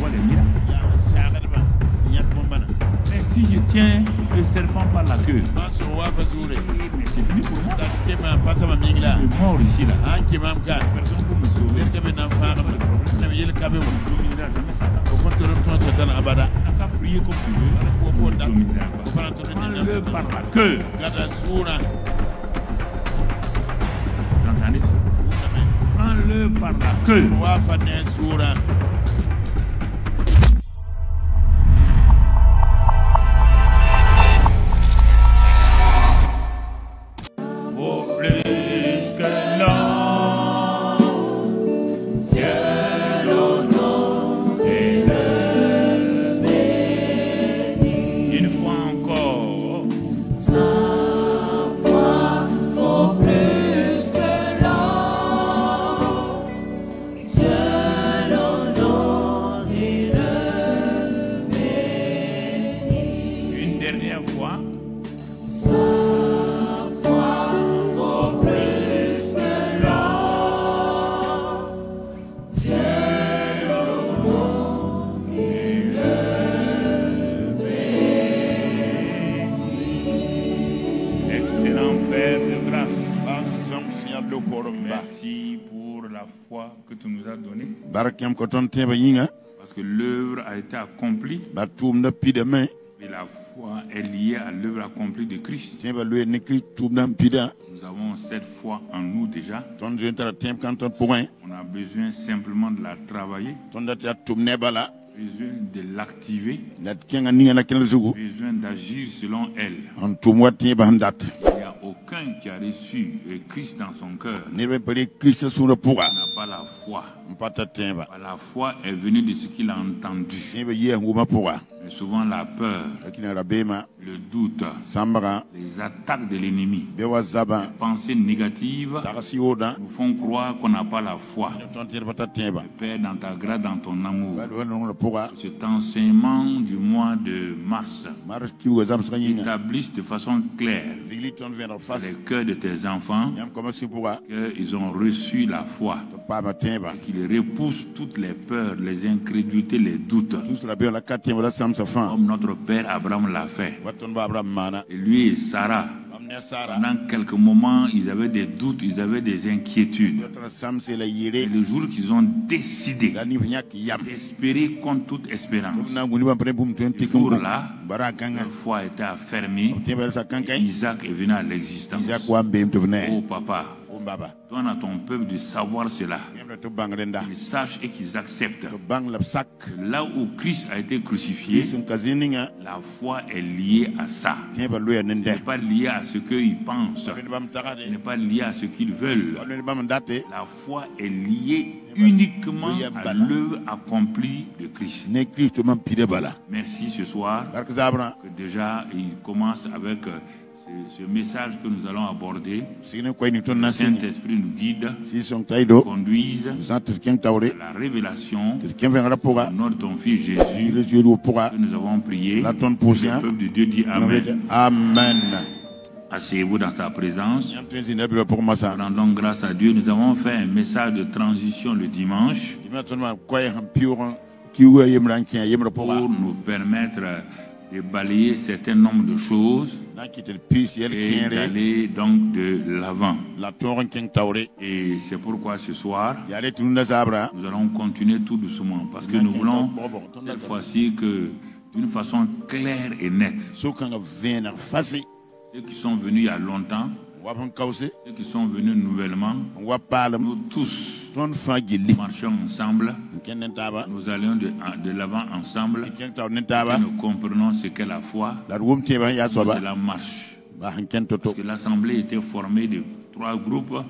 vois les miracles. Mais si je tiens le serpent par la queue, mais c'est fini pour moi. Je suis mort ici là. Personne pour me sauver. Tu n'as qu'à prier comme tu veux. Prends-le par la queue. Vous entendez? Prends-le par la queue. Vaut plus que l'or, ciel au nom et le béni. Une fois encore. Sa foi vaut plus que l'or, ciel au nom et le béni. Une dernière fois. Merci pour la foi que tu nous as donnée. Parce que l'œuvre a été accomplie. Et la foi est liée à l'œuvre accomplie de Christ. Nous avons cette foi en nous déjà. On a besoin simplement de la travailler. Besoin de l'activer. Besoin d'agir selon elle. Il n'y a aucun qui a reçu le Christ dans son cœur. N'a pas la foi. La foi est venue de ce qu'il a entendu. Mais souvent la peur, le doute, les attaques de l'ennemi, les pensées négatives nous font croire qu'on n'a pas la foi. Père, dans ta grâce, dans ton amour, cet enseignement du mois de mars établisse de façon claire les cœurs de tes enfants qu'ils ont reçu la foi et qu'ils repoussent toutes les peurs, les incrédulités, les doutes. Comme notre père Abraham l'a fait. Et lui et Sarah, pendant quelques moments, ils avaient des doutes, ils avaient des inquiétudes. Et le jour qu'ils ont décidé d'espérer contre toute espérance, ce jour-là, leur foi était affermie. Isaac est venu à l'existence. Oh papa, donne à ton peuple de savoir cela. Qu'ils sachent et qu'ils acceptent que là où Christ a été crucifié, la foi est liée à ça. Elle n'est pas liée à ce qu'ils pensent. Elle n'est pas liée à ce qu'ils veulent. La foi est liée uniquement à l'œuvre accomplie de Christ. Merci ce soir. Que déjà il commence avec ce message que nous allons aborder. Le Saint-Esprit nous guide, nous conduise à la révélation au nom de ton Fils Jésus que nous avons prié. Le peuple de Dieu dit Amen. Amen. Asseyez-vous dans sa présence. Rendons grâce à Dieu. Nous avons fait un message de transition le dimanche pour nous permettre de balayer un certain nombre de choses et d'aller donc de l'avant. Et c'est pourquoi ce soir, nous allons continuer tout doucement parce que nous voulons cette fois-ci que d'une façon claire et nette, ceux qui sont venus il y a longtemps, ceux qui sont venus nouvellement, nous tous marchons ensemble, nous allons de l'avant ensemble, et nous comprenons ce qu'est la foi, c'est la marche. Parce que l'assemblée était formée de 3 groupes,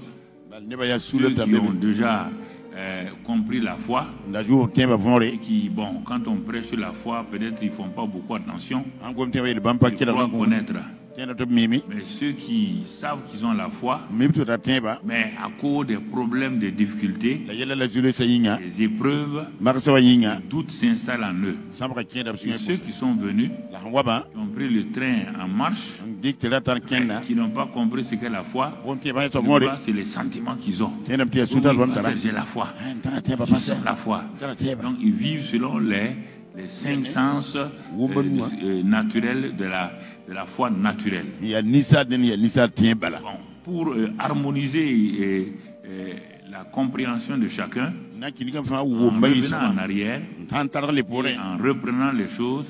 ceux qui ont déjà compris la foi, et qui, bon, quand on prêche sur la foi, peut-être ils ne font pas beaucoup attention, il faut connaître. Mais ceux qui savent qu'ils ont la foi, mais à cause des problèmes, des difficultés, des épreuves, le doute s'installe en eux. Et ceux qui sont venus, qui ont pris le train en marche, qui n'ont pas compris ce qu'est la foi, c'est les sentiments qu'ils ont. J'ai la foi. Ils ont la foi. Donc ils vivent selon les 5 sens naturels de la foi naturelle. Bon, pour harmoniser la compréhension de chacun, en revenant en arrière, et en reprenant les choses,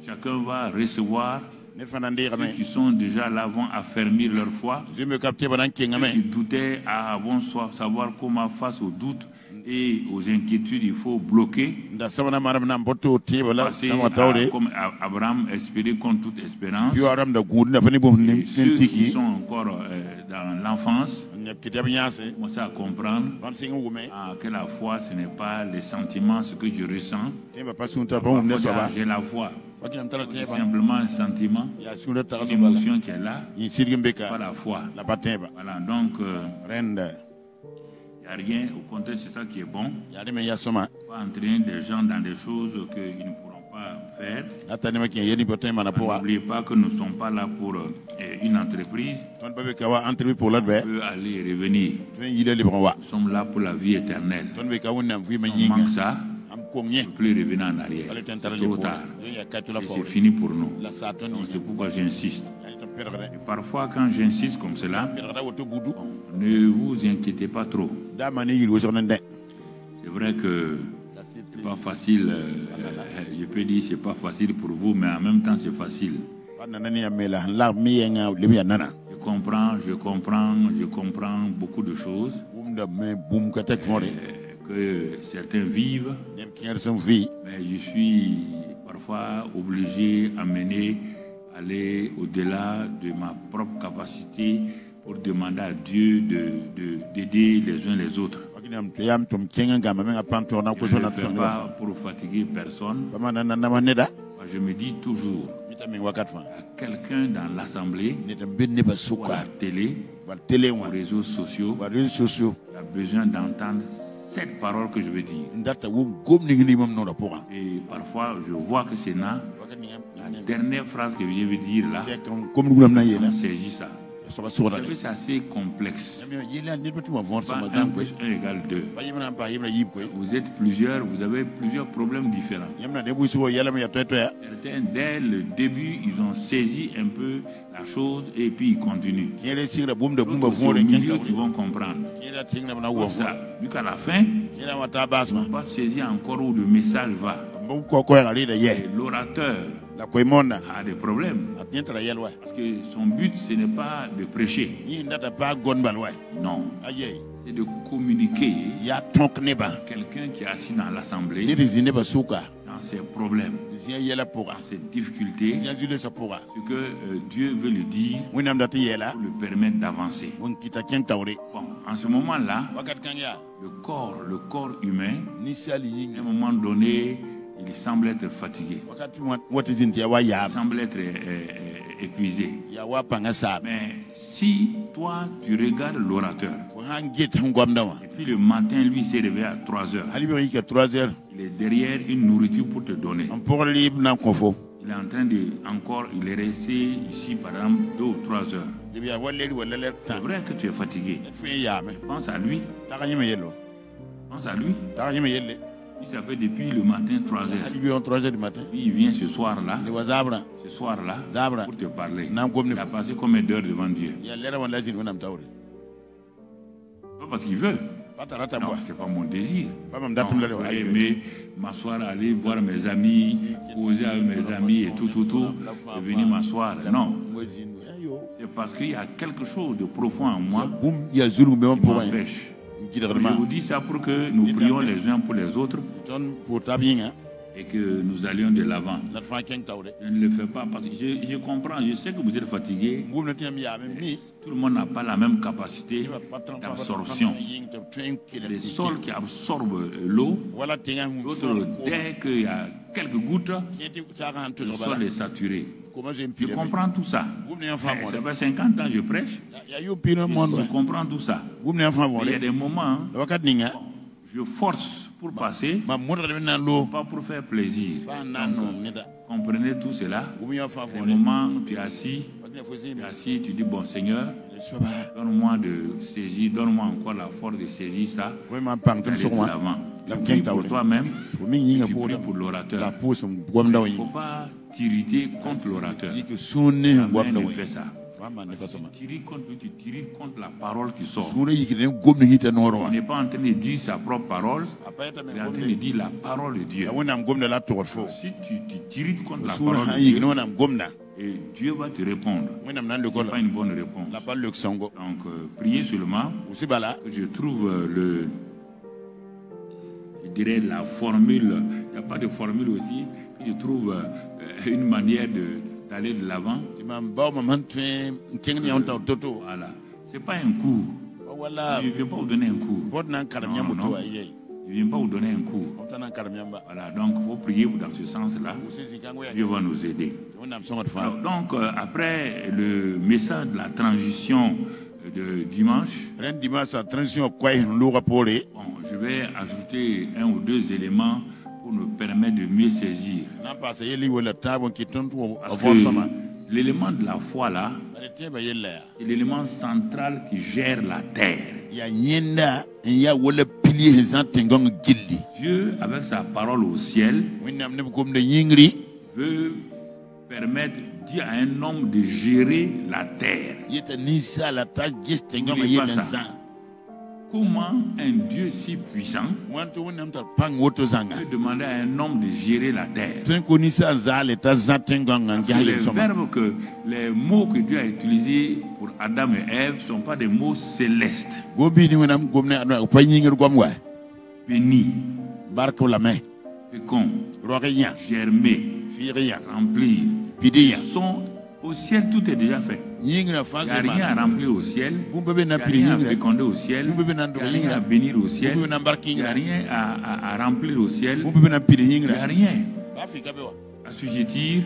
chacun va recevoir. Ceux qui sont déjà là vont affermir leur foi. Ceux qui doutaient vont savoir comment face aux doutes et aux inquiétudes il faut bloquer. Passer comme Abraham espérait contre toute espérance. Et ceux qui sont encore dans l'enfance commencent à comprendre que la foi ce n'est pas les sentiments, ce que je ressens. J'ai la foi. C'est simplement un sentiment, une émotion qui est là, pas la foi. Voilà, donc il n'y a rien, au contraire, c'est ça qui est bon. Pas entraîner des gens dans des choses qu'ils ne pourront pas faire. N'oubliez pas que nous ne sommes pas là pour une entreprise. On peut aller et revenir. Nous sommes là pour la vie éternelle. On manque ça. On ne peut plus revenir en arrière. C'est trop tard. Et c'est fini pour nous. C'est pourquoi j'insiste. Et parfois, quand j'insiste comme cela, ne vous inquiétez pas trop. C'est vrai que c'est pas facile. Je peux dire que c'est pas facile pour vous, mais en même temps, c'est facile. Je comprends beaucoup de choses. Que certains vivent, mais je suis parfois obligé aller au-delà de ma propre capacité pour demander à Dieu d'aider les uns les autres. Je ne le fais pas pour fatiguer personne. Je me dis toujours à quelqu'un dans l'assemblée, ou à la télé, aux réseaux sociaux, il a besoin d'entendre cette parole que je veux dire. Et parfois, je vois que c'est la dernière phrase que je veux dire là, on saisit ça. C'est assez complexe. Pas 1 plus 1 égale 2. Vous êtes plusieurs, vous avez plusieurs problèmes différents. Certains, dès le début, ils ont saisi un peu la chose et puis ils continuent. Au milieu, ils vont comprendre. Comme ça, jusqu'à la fin, ils n'ont pas saisi encore où le message va. Et l'orateur a des problèmes. Parce que son but, ce n'est pas de prêcher. Non. C'est de communiquer à quelqu'un qui est assis dans l'assemblée dans ses problèmes, dans ses difficultés, ce que Dieu veut lui dire pour le permettre d'avancer. Bon, en ce moment-là, le corps humain, à un moment donné, il semble être fatigué. Il semble être épuisé. Mais si toi, tu regardes l'orateur, et puis le matin, lui, s'est réveillé à 3 heures. Il est derrière une nourriture pour te donner. Il est en train de il est resté ici, par exemple, 2 ou 3 heures. C'est vrai que tu es fatigué. Pense à lui. Pense à lui. Il ça fait depuis le matin 3 heures. Puis il vient ce soir-là, pour te parler. Il a passé combien d'heures devant Dieu? Pas parce qu'il veut. Non, c'est pas mon désir. J'aurais aimé m'asseoir, aller voir mes amis, causer avec mes amis et tout, et venir m'asseoir. Non. C'est parce qu'il y a quelque chose de profond en moi qui m'empêche. Je vous dis ça pour que nous prions les uns pour les autres et que nous allions de l'avant. Je ne le fais pas parce que je comprends, je sais que vous êtes fatigué. Tout le monde n'a pas la même capacité d'absorption. Il y a des sols qui absorbent l'eau, d'autres, dès qu'il y a quelques gouttes, le sol est saturé. Je comprends tout ça. Ça fait 50 ans que je prêche. Je comprends tout ça. Il y a des moments, je force pour passer, pas pour faire plaisir. Donc, comprenez tout cela. Des moments, tu es assis, tu dis, bon Seigneur, donne-moi de saisir, donne-moi encore la force de saisir ça, d'aller de l'avant. Prie pour toi-même, et tu pries pour l'orateur. Il ne faut pas t'irriter contre l'orateur. Jamais ne fais ça. Tu tires contre lui, tu tires contre la parole qui sort. Il n'est pas en train de dire sa propre parole, il est en train de dire la parole de Dieu. Si tu tires contre la parole de Dieu, et Dieu va te répondre. Ce n'est pas une bonne réponse. Donc, priez seulement. Je trouve je dirais la formule. Il n'y a pas de formule aussi. Je trouve une manière d'aller de l'avant. Voilà. Ce n'est pas un coup. Je ne viens pas vous donner un coup. Non. Je ne viens pas vous donner un coup. Voilà, donc il faut prier dans ce sens-là. Dieu va nous aider. Alors, donc, après le message de la transition de dimanche, je vais ajouter un ou deux éléments pour nous permettre de mieux saisir. Parce que l'élément de la foi là, c'est l'élément central qui gère la terre. Dieu, avec sa parole au ciel, veut permettre, dire à un homme de gérer la terre. N'oubliez pas ça. Comment un Dieu si puissant peut demander à un homme de gérer la terre? Les mots que Dieu a utilisés pour Adam et Ève ne sont pas des mots célestes. Béni, fécond, germer, remplir. Ils sont au ciel, tout est déjà fait. Il n'y a rien à remplir au ciel, il n'y a rien à féconder au ciel, il n'y a rien à bénir au ciel, il n'y a rien à remplir au ciel, il n'y a rien à assujettir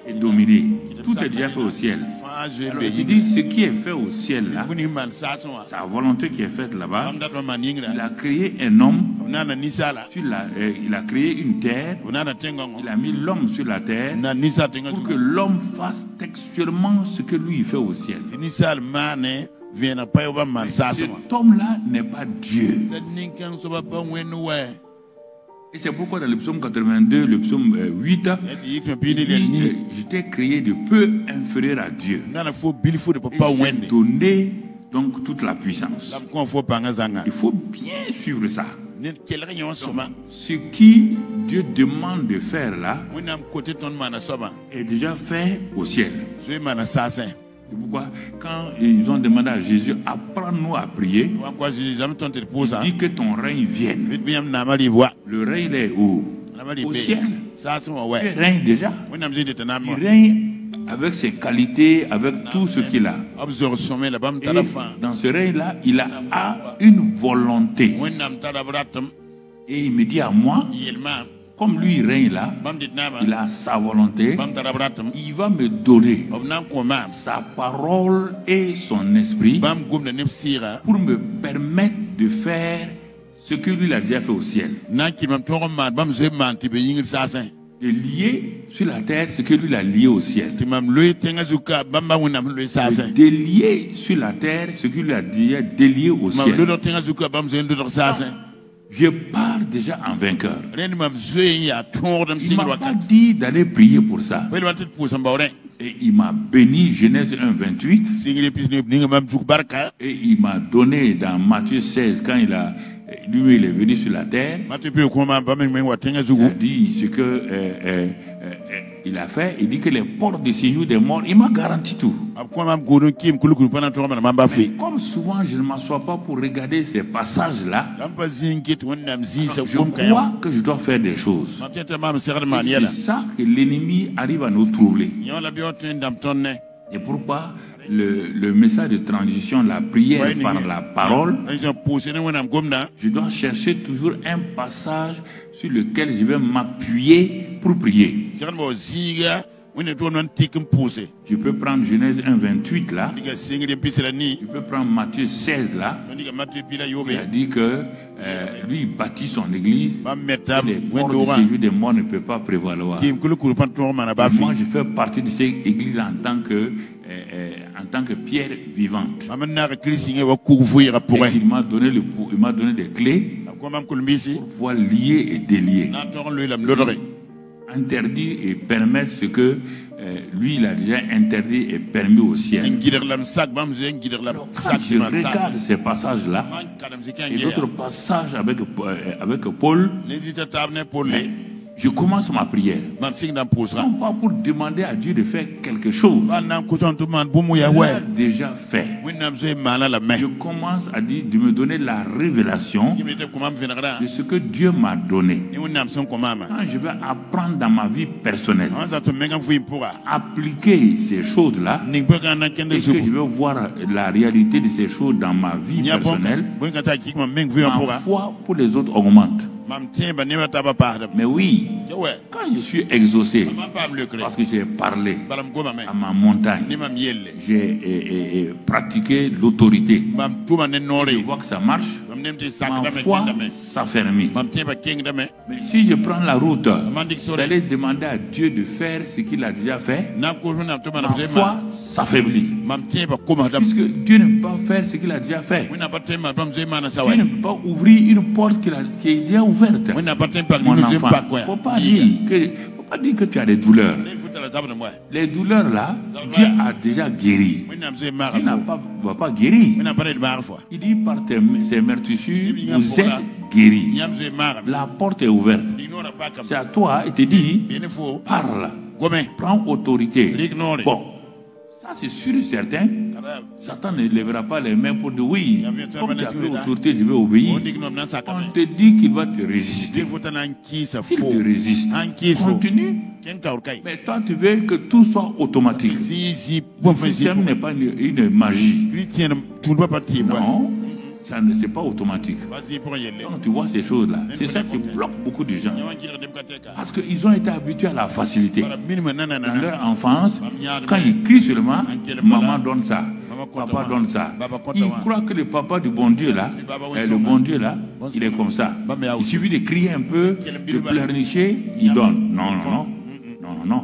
et dominer. Tout est déjà fait au ciel. Alors tu dis, ce qui est fait au ciel là, sa volonté qui est faite là-bas, il a créé un homme, il a créé une terre, il a mis l'homme sur la terre pour que l'homme fasse textuellement ce que lui il fait au ciel. Cet homme-là n'est pas Dieu. Et c'est pourquoi dans le psaume 82, le psaume 8, il dit, je t'ai créé de peu inférieur à Dieu. Et j'ai donné donc toute la puissance. Il faut bien suivre ça. Ce qui Dieu demande de faire là est déjà fait au ciel. C'est pourquoi, quand ils ont demandé à Jésus, apprends-nous à prier, il dit que ton règne vienne. Le règne est où? Au ciel. Il règne déjà. Il règne avec ses qualités, avec tout ce qu'il a. Et dans ce règne-là, il a une volonté. Et il me dit à moi, comme lui il règne là, il a sa volonté, il va me donner sa parole et son esprit pour me permettre de faire ce que lui a déjà fait au ciel. De lier sur la terre ce que lui a lié au ciel. De délier sur la terre ce que lui a délié au ciel. Je pars déjà en vainqueur. Il ne m'a pas dit d'aller prier pour ça. Et il m'a béni, Genèse 1, 28. Et il m'a donné dans Matthieu 16, quand il est venu sur la terre, il a dit ce que il a fait. Il dit que les portes du séjour des morts, il m'a garanti tout. Mais comme souvent je ne m'assois pas pour regarder ces passages-là, je crois que je dois faire des choses. C'est ça que l'ennemi arrive à nous troubler. Et pourquoi le message de transition, la prière par la parole, je dois chercher toujours un passage sur lequel je vais m'appuyer pour prier. Tu peux prendre Genèse 1:28 là. Tu peux prendre Matthieu 16 là. Il a dit que lui il bâtit son église. Les morts du Seigneur des morts ne peuvent pas prévaloir. Moi je fais partie de cette église en tant que pierre vivante. Et il m'a donné des clés pour pouvoir lier et délier. Interdire et permettre ce que lui il a déjà interdit et permis au ciel. Alors, quand je regarde ces passages là et d'autres passages avec Paul, je commence ma prière. Non pas pour demander à Dieu de faire quelque chose. Il a déjà fait. Je commence à dire de me donner la révélation de ce que Dieu m'a donné. Quand je vais apprendre dans ma vie personnelle, appliquer ces choses-là, et que je vais voir la réalité de ces choses dans ma vie personnelle, ma foi pour les autres augmente. Mais oui, quand je suis exaucé, parce que j'ai parlé à ma montagne, j'ai pratiqué l'autorité, je vois que ça marche, ma foi s'affermit. Mais si je prends la route d'aller demander à Dieu de faire ce qu'il a déjà fait, ma foi s'affaiblit. Puisque Dieu ne peut pas faire ce qu'il a déjà fait. Dieu ne peut pas ouvrir une porte qui est déjà ouverte. Mon enfant, il ne faut pas dire que tu as des douleurs. Les douleurs là, Dieu a déjà guéri. Il ne va pas guérir. Il dit par ces meurtrissures, vous êtes guéris. La porte est ouverte. C'est à toi, il te dit, parle, prends autorité. Bon, ça c'est sûr et certain. Satan ne lèvera pas les mains pour dire oui, comme tu as pris autorité, je vais obéir. On te dit qu'il va te résister. S'il te résiste, continue. Mais toi, tu veux que tout soit automatique. Le christianisme n'est pas une magie. Non. Ça ne c'est pas automatique. Donc tu vois ces choses-là. C'est ça qui bloque beaucoup de gens. Parce qu'ils ont été habitués à la facilité. Dans leur enfance, quand ils crient seulement, maman donne ça, papa donne ça. Ils croient que le papa du bon Dieu là, le bon Dieu là, il est comme ça. Il suffit de crier un peu, de pleurnicher, il donne. Non, non, non. Non, non, non.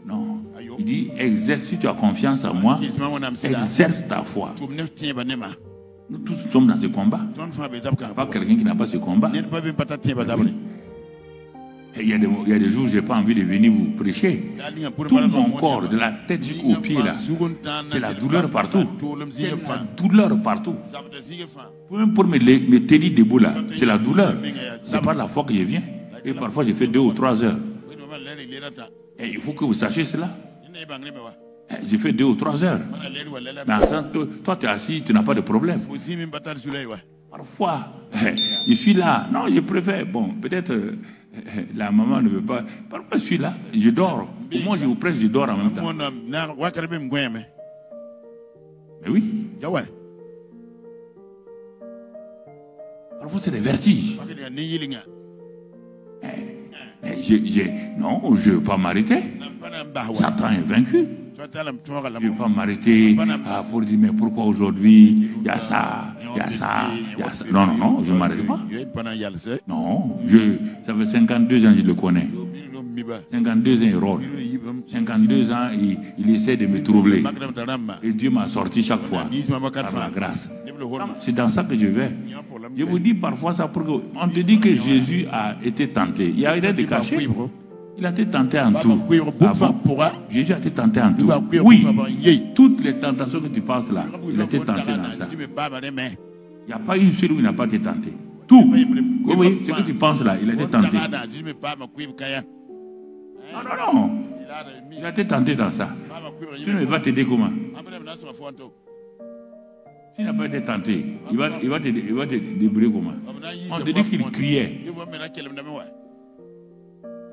Non. Il dit, exerce, si tu as confiance en moi, exerce ta foi. Nous tous sommes dans ce combat. Il n'y a pas quelqu'un qui n'a pas ce combat. Il y a des jours où je n'ai pas envie de venir vous prêcher. Tout mon corps, de la tête jusqu'aux pieds, là, c'est la douleur partout. C'est la douleur partout. Même pour me tenir debout, là, c'est la douleur. C'est pas la foi que je viens. Et parfois, je fais 2 ou 3 heures. Et il faut que vous sachiez cela. J'ai fait 2 ou 3 heures. Dans le sens, toi, tu es assis, tu n'as pas de problème. Parfois, je suis là. Non, je préfère. Bon, peut-être la maman ne veut pas. Parfois, je suis là, je dors. Au moins, je vous presse, je dors en même temps. Mais oui. Parfois, c'est des vertiges. Non, je ne veux pas m'arrêter. Satan est vaincu. Je ne vais pas m'arrêter pour dire mais pourquoi aujourd'hui il y a ça, il y a ça, il y a ça. Non, non, non, je ne m'arrête pas. Non, ça fait 52 ans que je le connais. 52 ans il rôde. 52 ans il essaie de me troubler. Et Dieu m'a sorti chaque fois par la grâce. C'est dans ça que je vais. Je vous dis parfois ça pour que on te dit que Jésus a été tenté. Il y a rien de caché. Il a été tenté en tout. Jésus a été tenté en tout. Oui, toutes les tentations que tu passes là, il a été tenté dans ça. Il n'y a pas une seule où il n'a pas été tenté. Tout. Oui, ce que tu penses là, il a été tenté. Non, non, non. Il a été tenté dans ça. Sinon, il va t'aider comment? S'il n'a pas été tenté, il va te débrouiller comment? On te dit qu'il criait.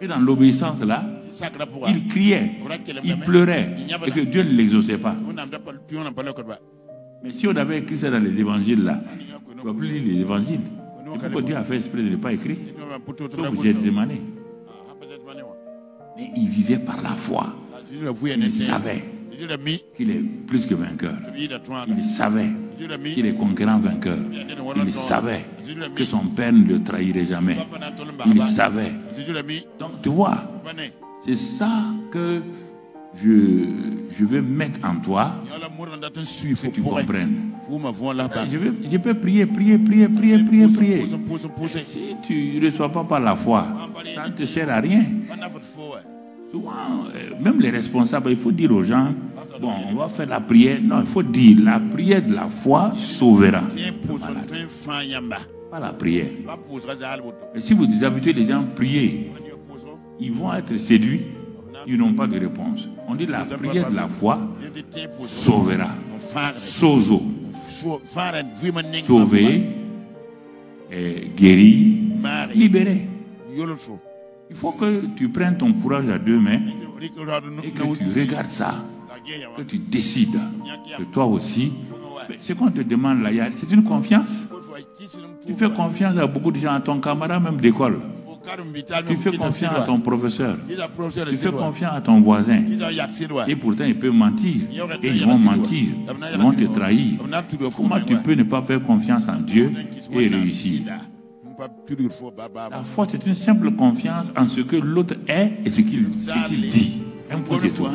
Et dans l'obéissance là, il criait, il pleurait, et que Dieu ne l'exauçait pas. Mais si on avait écrit ça dans les évangiles là, on ne va plus lire les évangiles. C'est pourquoi Dieu a fait exprès de ne pas écrire. Sauf que j'ai demandé. Mais il vivait par la foi. Il savait qu'il est plus que vainqueur. Il savait qu'il est conquérant vainqueur. Il savait que son père ne le trahirait jamais. Il savait. Donc tu vois, c'est ça que je veux mettre en toi, que tu comprennes. Je peux prier. Si tu ne reçois pas par la foi, ça ne te sert à rien. Souvent, même les responsables, il faut dire aux gens, bon, on va faire la prière. Non, il faut dire, la prière de la foi sauvera. Pas la prière. Et si vous habituez les gens à prier, ils vont être séduits, ils n'ont pas de réponse. On dit la prière de la foi sauvera. Sozo. Sauver, guérir, libérer. Il faut que tu prennes ton courage à deux mains et que tu regardes ça, que tu décides que toi aussi, ce qu'on te demande là, c'est une confiance. Tu fais confiance à beaucoup de gens, à ton camarade même d'école. Tu fais confiance à ton professeur. Tu fais confiance à ton voisin. Et pourtant, ils peuvent mentir. Et ils vont mentir. Ils vont te trahir. Comment tu peux ne pas faire confiance en Dieu et réussir? La foi, c'est une simple confiance en ce que l'autre est et ce qu'il dit. Imposez tout.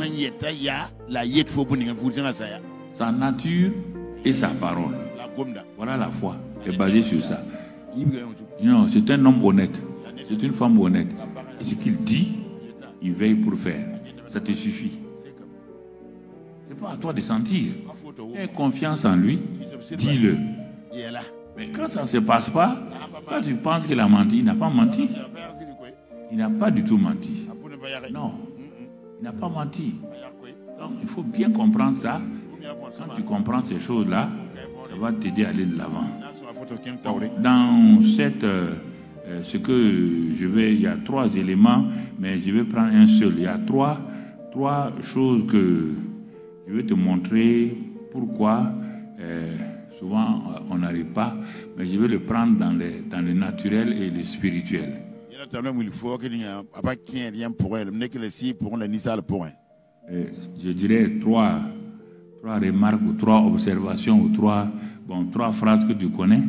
Sa nature et sa parole. Voilà la foi. Elle est basée sur ça. Non, c'est un homme honnête. C'est une femme honnête. Et ce qu'il dit, il veille pour faire. Ça te suffit. C'est pas à toi de sentir. Aie confiance en lui. Dis-le. Mais quand ça ne se passe pas, quand tu penses qu'il a menti, il n'a pas menti. Il n'a pas du tout menti. Non, il n'a pas menti. Donc, il faut bien comprendre ça. Quand tu comprends ces choses-là, ça va t'aider à aller de l'avant. Dans cette... ce que je vais... Il y a 3 éléments, mais je vais prendre un seul. Il y a trois choses que je vais te montrer pourquoi... souvent, on n'arrive pas, mais je vais le prendre dans le naturel et le spirituel. Je dirais 3 remarques ou 3 observations ou 3 phrases que tu connais.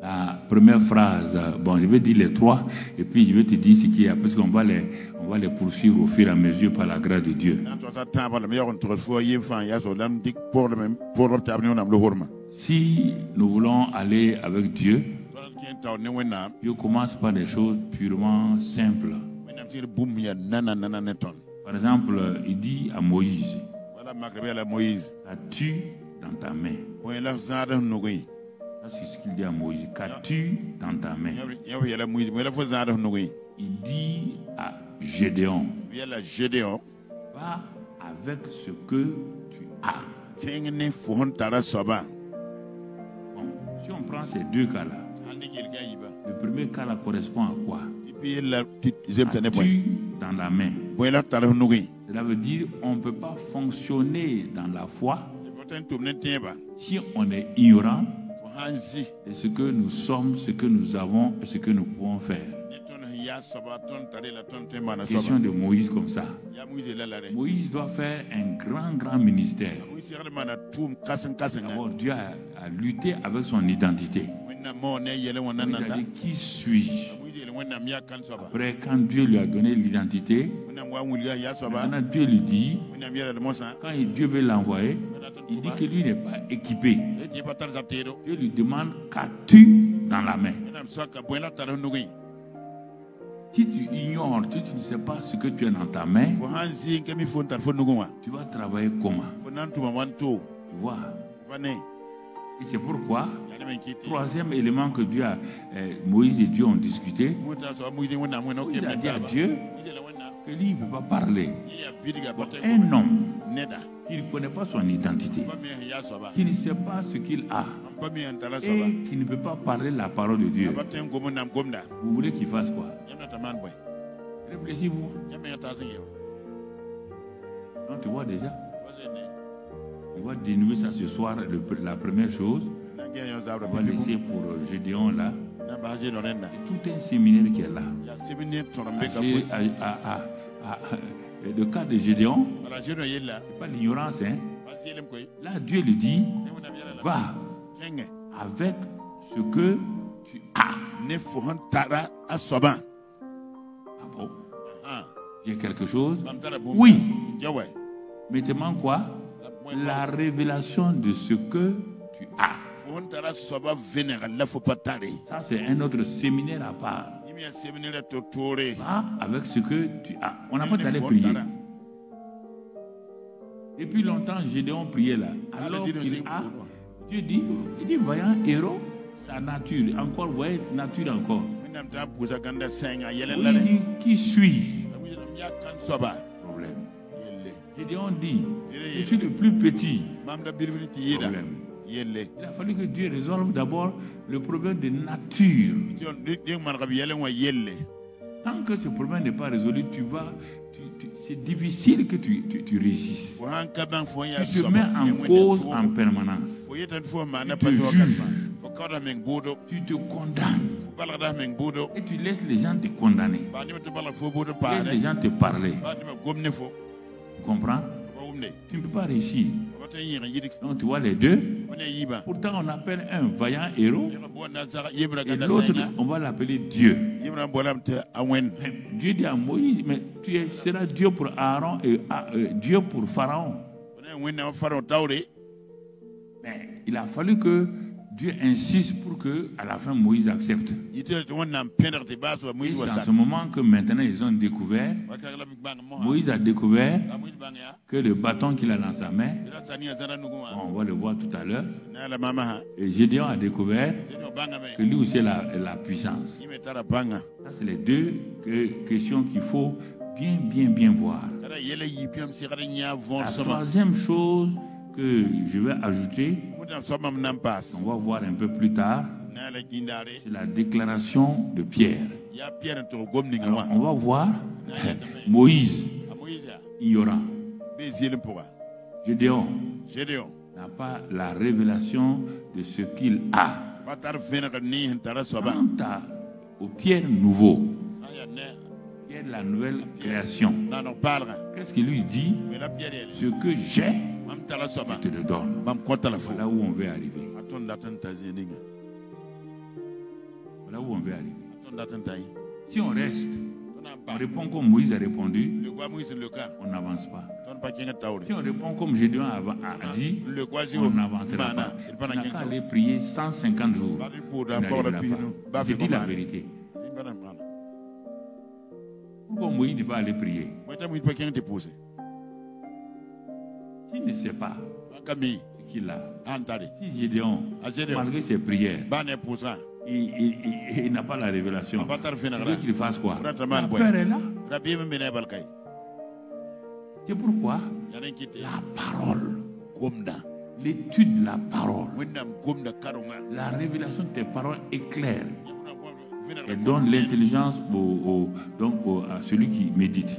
La première phrase, je vais dire les 3 et puis je vais te dire ce qu'il y a, parce qu'on va les poursuivre au fur et à mesure par la grâce de Dieu. Si nous voulons aller avec Dieu, Dieu commence par des choses purement simples. Par exemple, il dit à Moïse, as-tu dans ta main? C'est ce qu'il dit à Moïse. Qu'as-tu dans ta main? Il dit à Gédéon, va avec ce que tu as. Bon, si on prend ces 2 cas-là, le premier cas-là correspond à quoi? As-tu dans la main? Cela veut dire qu'on ne peut pas fonctionner dans la foi si on est ignorant de ce que nous sommes, ce que nous avons et ce que nous pouvons faire. Question de Moïse comme ça. Moïse doit faire un grand ministère. D'abord, Dieu a lutté avec son identité. Il a dit, qui suis-je? Après, quand Dieu lui a donné l'identité, maintenant Dieu lui dit, quand Dieu veut l'envoyer, il dit que lui n'est pas équipé. Dieu lui demande, qu'as-tu dans la main? Si tu ignores, si tu ne sais pas ce que tu as dans ta main, tu vas travailler comment? Tu vois? Et c'est pourquoi, 3e élément que Moïse et Dieu ont discuté, il a dit à Dieu que lui, il ne peut pas parler. Un homme qui ne connaît pas son identité, qui ne sait pas ce qu'il a, et qui ne peut pas parler la parole de Dieu, vous voulez qu'il fasse quoi? Réfléchis-vous. Non, tu vois déjà. On va dénouer ça ce soir. La première chose, on va laisser pour Gédéon là. C'est tout un séminaire qui est là. Le cas de Gédéon, ce n'est pas l'ignorance. Hein? Là, Dieu lui dit, va avec ce que tu as. Ah bon? J'ai quelque chose? Oui. Mais te manque quoi? La révélation de ce que tu as. Ça, c'est un autre séminaire à part. Va avec ce que tu as. On n'a pas d'aller prier. Depuis longtemps, Gédéon priait là. Alors qu'il a, Dieu dit, il dit, voyant héros, sa nature, encore, voyez, nature encore. Il dit, qui suis? Problème. Gédéon dit, je suis le plus petit. Problème. Il a fallu que Dieu résolve d'abord le problème de nature. Tant que ce problème n'est pas résolu, c'est difficile que tu réussisses. Tu te mets en cause en permanence. Tu te juges. Tu te condamnes. Et tu laisses les gens te condamner. Tu laisses les gens te parler. Tu comprends? Tu ne peux pas réussir. Donc tu vois les deux. Pourtant on appelle un vaillant héros et l'autre on va l'appeler Dieu. Mais Dieu dit à Moïse, mais tu seras Dieu pour Aaron et Dieu pour Pharaon. Mais il a fallu que Dieu insiste pour que à la fin Moïse accepte. Et c'est à ce moment que maintenant ils ont découvert, Moïse a découvert que le bâton qu'il a dans sa main, on va le voir tout à l'heure, et Gédéon a découvert que lui aussi a la puissance. Ça c'est les deux questions qu'il faut bien voir. La troisième chose que je vais ajouter, on va voir un peu plus tard, c'est la déclaration de Pierre. Alors, on va voir Moïse, ignorant. Gédéon n'a pas la révélation de ce qu'il a. Quant au Pierre nouveau, Pierre la nouvelle création, qu'est-ce qu'il lui dit? Ce que j'ai, je te le donne. Voilà où on veut arriver. Voilà où on veut arriver. Si on reste, on répond comme Moïse a répondu, on n'avance pas. Si on répond comme Gédéon a dit, on n'avancera pas. On n'a qu'à aller prier 150 jours. On n'arrivera pas. Je dis la vérité. Pourquoi Moïse ne va pas aller prier? S'il ne sait pas ce qu'il a, si Gédéon, malgré ses prières, il n'a pas la révélation, il veut qu'il fasse quoi? La peur est là. C'est pourquoi la parole, l'étude de la parole, la révélation de tes paroles éclaire et donne l'intelligence à celui qui médite.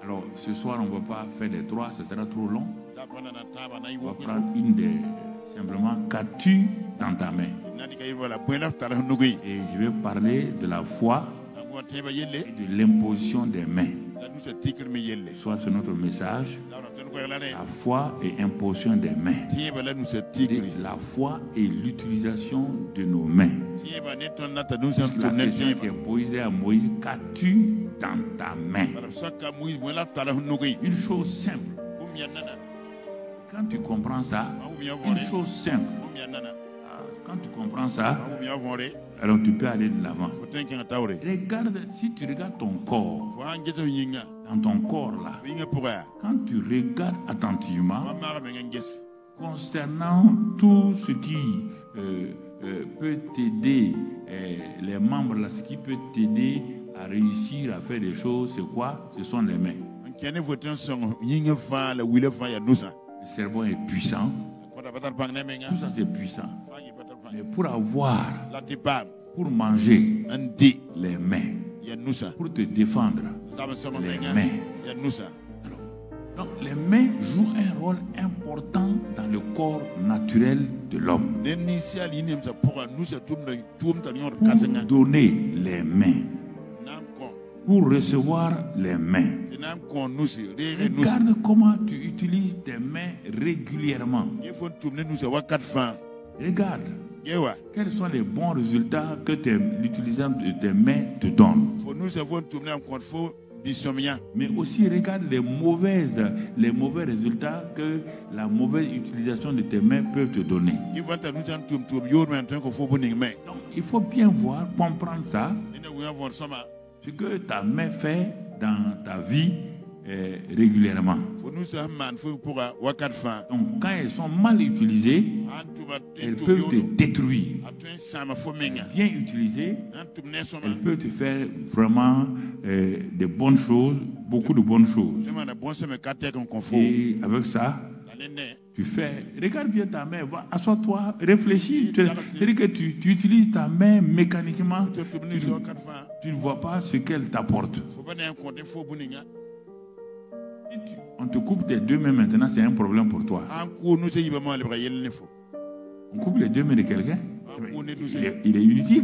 Alors ce soir on ne va pas faire des trois, ce sera trop long. On va prendre une des simplement qu'as-tu dans ta main. Et je vais parler de la foi et de l'imposition des mains. Soit c'est notre message, la foi et imposition des mains. La foi et l'utilisation de nos mains. La question qui est posée à Moïse, qu'as-tu dans ta main? Une chose simple. Quand tu comprends ça, une chose simple. Quand tu comprends ça, alors tu peux aller de l'avant. Regarde, si tu regardes ton corps, dans ton corps là, quand tu regardes attentivement, concernant tout ce qui peut t'aider, les membres là, ce qui peut t'aider à réussir à faire des choses, c'est quoi? Ce sont les mains. Le cerveau est puissant. Tout ça c'est puissant. Mais pour avoir, pour manger, les mains, pour te défendre, les mains. Alors, donc les mains jouent un rôle important dans le corps naturel de l'homme. Pour donner les mains, pour recevoir les mains. Regarde comment tu utilises tes mains régulièrement. Regarde. Quels sont les bons résultats que l'utilisation de tes mains te donne. Mais aussi regarde les mauvais résultats que la mauvaise utilisation de tes mains peut te donner. Donc il faut bien voir, comprendre ça. Ce que ta main fait dans ta vie régulièrement. Donc quand elles sont mal utilisées, elles peuvent te détruire. Bien utilisées, elles peuvent te faire vraiment de bonnes choses, beaucoup de bonnes choses. Et avec ça, tu fais, regarde bien ta main, assois-toi, réfléchis. C'est-à-dire que tu utilises ta main mécaniquement, tu ne vois pas ce qu'elle t'apporte. On te coupe tes deux mains maintenant, c'est un problème pour toi. On coupe les deux mains de quelqu'un, il est inutile.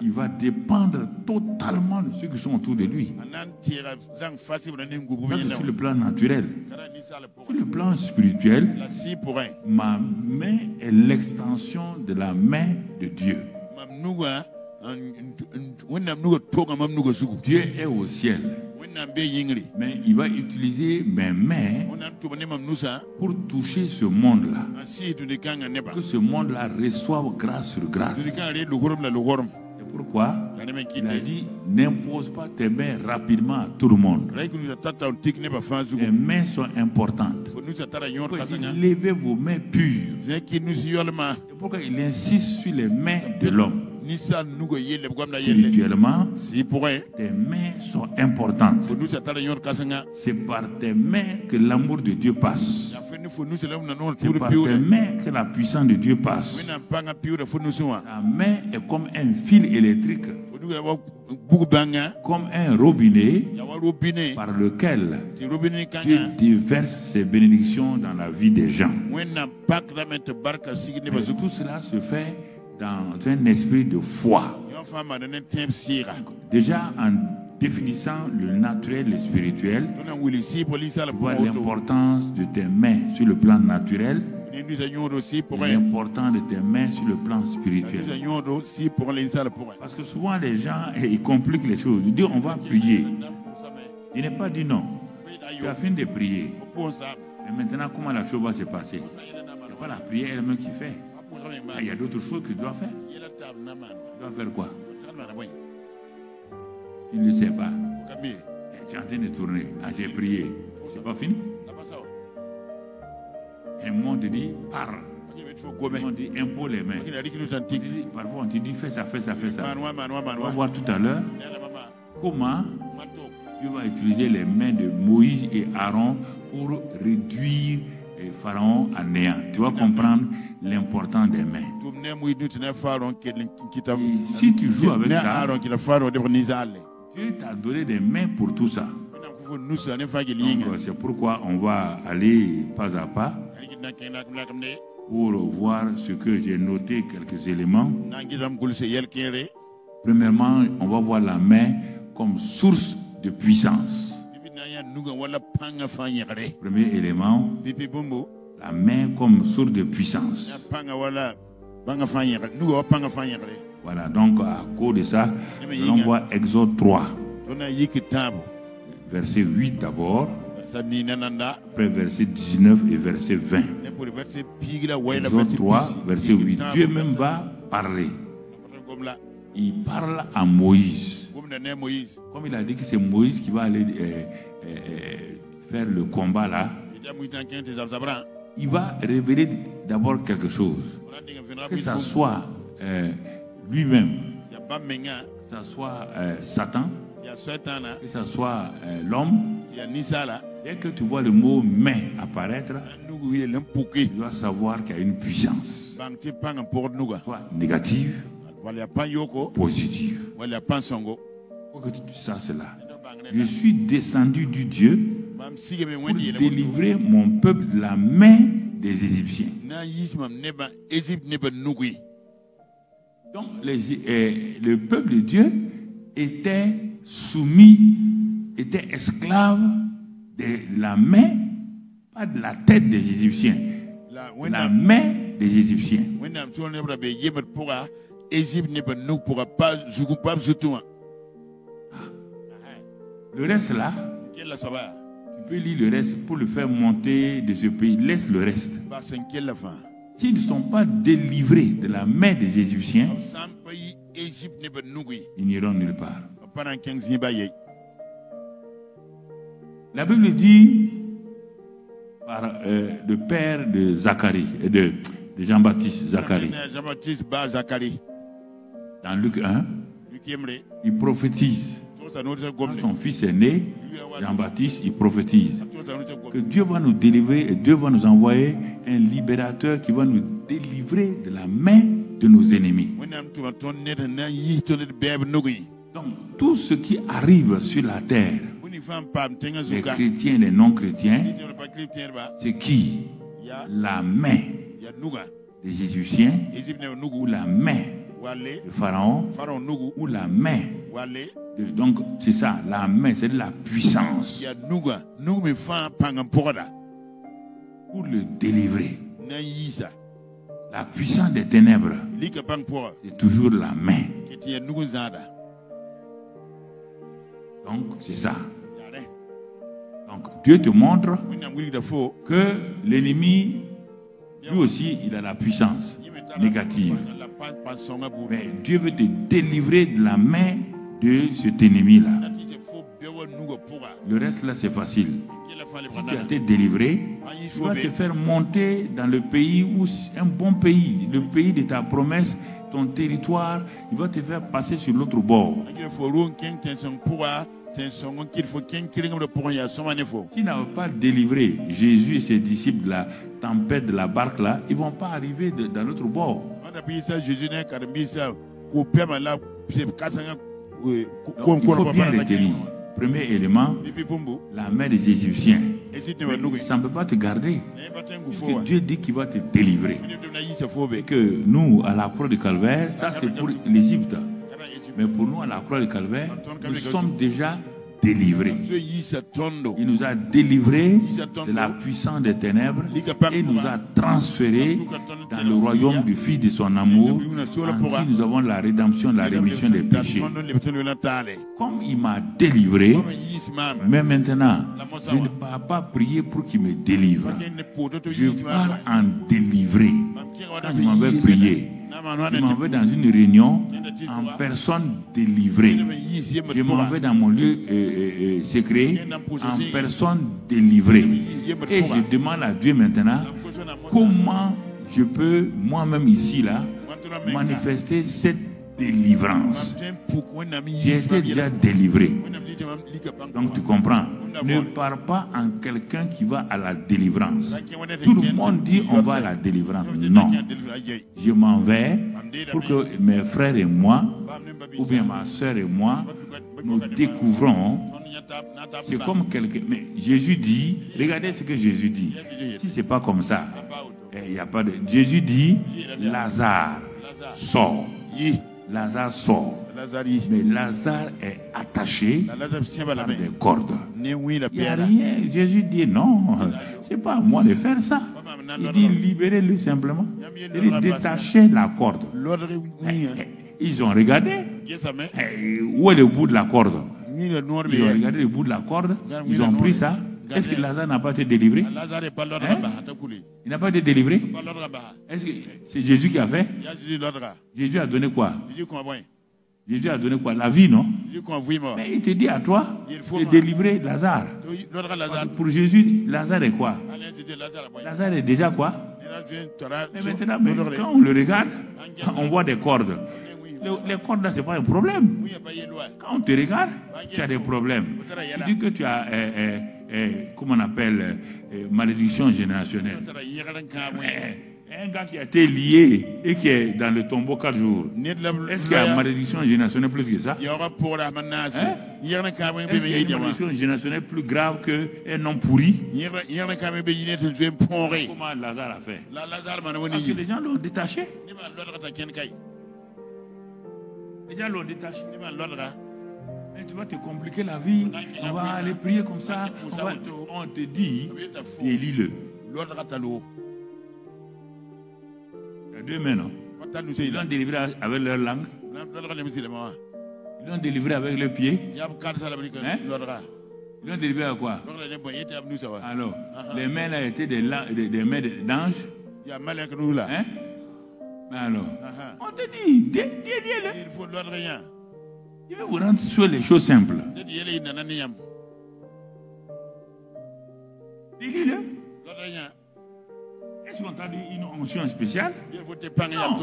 Il va dépendre totalement de ceux qui sont autour de lui. Ça, c'est sur le plan naturel. Sur le plan spirituel, ma main est l'extension de la main de Dieu. Dieu est au ciel. Mais il va utiliser mes mains pour toucher ce monde-là. Que ce monde-là reçoive grâce sur grâce. C'est pourquoi il a dit, n'impose pas tes mains rapidement à tout le monde. Les mains sont importantes. Levez vos mains pures. C'est pourquoi il insiste sur les mains de l'homme. Spirituellement, tes mains sont importantes. C'est par tes mains que l'amour de Dieu passe. C'est par tes mains que la puissance de Dieu passe. Ta main est comme un fil électrique, comme un robinet par lequel Dieu déverse ses bénédictions dans la vie des gens. Mais tout cela se fait dans un esprit de foi. Déjà, en définissant le naturel et le spirituel, voit l'importance de tes mains sur le plan naturel et l'importance de tes mains sur le plan spirituel. Parce que souvent les gens ils compliquent les choses. Ils disent on va prier. Il n'est pas dit non. Tu as fini de prier. Mais maintenant, comment la chose va se passer? C'est pas la prière elle-même qui fait. Il y a d'autres choses que tu dois faire. Tu dois faire quoi? Tu ne le sais pas. Tu es en train de tourner. J'ai prié. C'est pas fini. Et le monde te dit parle. On dit impose les mains. Parfois on te dit fais ça, fais ça, fais ça. On va voir tout à l'heure comment Dieu va utiliser les mains de Moïse et Aaron pour réduire Pharaon à néant. Tu vas comprendre l'importance des mains. Et si tu joues avec ça, Dieu t'a donné des mains pour tout ça. Donc c'est pourquoi on va aller pas à pas pour voir ce que j'ai noté, quelques éléments. Premièrement, on va voir la main comme source de puissance. Premier élément, la main comme source de puissance. Voilà, donc à cause de ça, on voit Exode 3, verset 8 d'abord, après verset 19 et verset 20. Exode 3, verset 8. Dieu même va parler. Il parle à Moïse. Comme il a dit que c'est Moïse qui va aller faire le combat là, il va révéler d'abord quelque chose. Que ça soit lui-même, que ça soit Satan, que ça soit l'homme. Dès que tu vois le mot main apparaître, tu dois savoir qu'il y a une puissance, soit négative, positive. Pour que tu saches cela. Je suis descendu du Dieu pour délivrer mon peuple de la main des Égyptiens. Donc le peuple de Dieu était soumis, était esclave de la main, pas de la tête des Égyptiens, la main des Égyptiens. Le reste là, tu peux lire le reste pour le faire monter de ce pays. Laisse le reste. S'ils ne sont pas délivrés de la main des Égyptiens, ils n'iront nulle part. La Bible dit par le père de Zacharie, de Jean-Baptiste Zacharie, dans Luc 1, il prophétise. Quand son fils est né, Jean-Baptiste, il prophétise que Dieu va nous délivrer et Dieu va nous envoyer un libérateur qui va nous délivrer de la main de nos ennemis. Donc, tout ce qui arrive sur la terre, les chrétiens et les non-chrétiens, c'est qui? La main des Égyptiens, ou la main de Pharaon, ou la main. Donc, c'est ça, la main, c'est de la puissance. Pour le délivrer. La puissance des ténèbres, c'est toujours la main. Donc, c'est ça. Donc, Dieu te montre que l'ennemi, lui aussi, il a la puissance négative. Mais Dieu veut te délivrer de la main de cet ennemi-là. Le reste, là, c'est facile. Si tu as été délivré, tu vas te faire monter dans le pays, où un bon pays, le pays de ta promesse, ton territoire, il va te faire passer sur l'autre bord. S'ils n'avaient pas délivré Jésus et ses disciples de la tempête de la barque là, ils ne vont pas arriver dans l'autre bord. Donc, il faut bien retenir. Premier élément, la main des Égyptiens. Ça ne peut pas te garder. Que Dieu dit qu'il va te délivrer. Et que nous, à la croix du Calvaire, ça c'est pour l'Égypte. Mais pour nous, à la croix du Calvaire, nous sommes déjà délivrés. Il nous a délivrés de la puissance des ténèbres et nous a transférés dans le royaume du Fils de son amour, en qui nous avons la rédemption, la rémission des péchés. Comme il m'a délivré, mais maintenant, je ne pars pas prier pour qu'il me délivre. Je pars en délivrer. Quand je m'en vais prier, je m'en vais dans une réunion en personne délivrée. Je m'en vais dans mon lieu secret en personne délivrée. Et je demande à Dieu maintenant comment je peux moi-même ici là manifester cette délivrance. J'ai été déjà délivré. Donc tu comprends. Ne pars pas en quelqu'un qui va à la délivrance. Tout le monde dit on va à la délivrance. Non. Je m'en vais pour que mes frères et moi, ou bien ma soeur et moi, nous découvrons. C'est comme quelqu'un. Mais Jésus dit, regardez ce que Jésus dit. Si c'est pas comme ça, il n'y a pas de. Jésus dit, Lazare sort. Lazare sort. Mais Lazare est attaché par des cordes. Il n'y a rien. Jésus dit non, c'est pas à moi de faire ça. Il dit libérez-le simplement. Il dit détachez la corde. Ils ont regardé. Où est le bout de la corde? Ils ont regardé le bout de la corde. Ils ont pris ça. Est-ce que Lazare n'a pas été délivré? Il n'a pas été délivré? Est-ce que c'est Jésus qui a fait? Jésus a donné quoi? Jésus a donné quoi? La vie, non? Mais il te dit à toi de délivrer Lazare. Pour Jésus, Lazare est quoi? Lazare est déjà quoi? Mais maintenant, quand on le regarde, on voit des cordes. Les cordes là, ce n'est pas un problème. Quand on te regarde, tu as des problèmes. Tu dis que tu as, comment on appelle, malédiction générationnelle. Un gars qui a été lié et qui est dans le tombeau 4 jours. Est-ce qu'il y a une malédiction générationnelle plus que ça? Il y a une malédiction générationnelle plus grave qu'un homme pourri? Comment Lazare a fait? Parce que les gens l'ont détaché. Les gens l'ont détaché. Mais tu vas te compliquer la vie. On va aller prier comme ça. On te dit, délie-le. Il y a deux mains, non? Ils l'ont délivré avec leur langue. Ils l'ont délivré avec leurs pieds. Hein? Ils l'ont délivré avec quoi? Alors, les mains là étaient des mains d'anges. Hein? Mais alors, on te dit, déliez-le. Je vais vous rendre sur les choses simples. Délie-le. Est-ce qu'on t'a dit une onction spéciale? Non.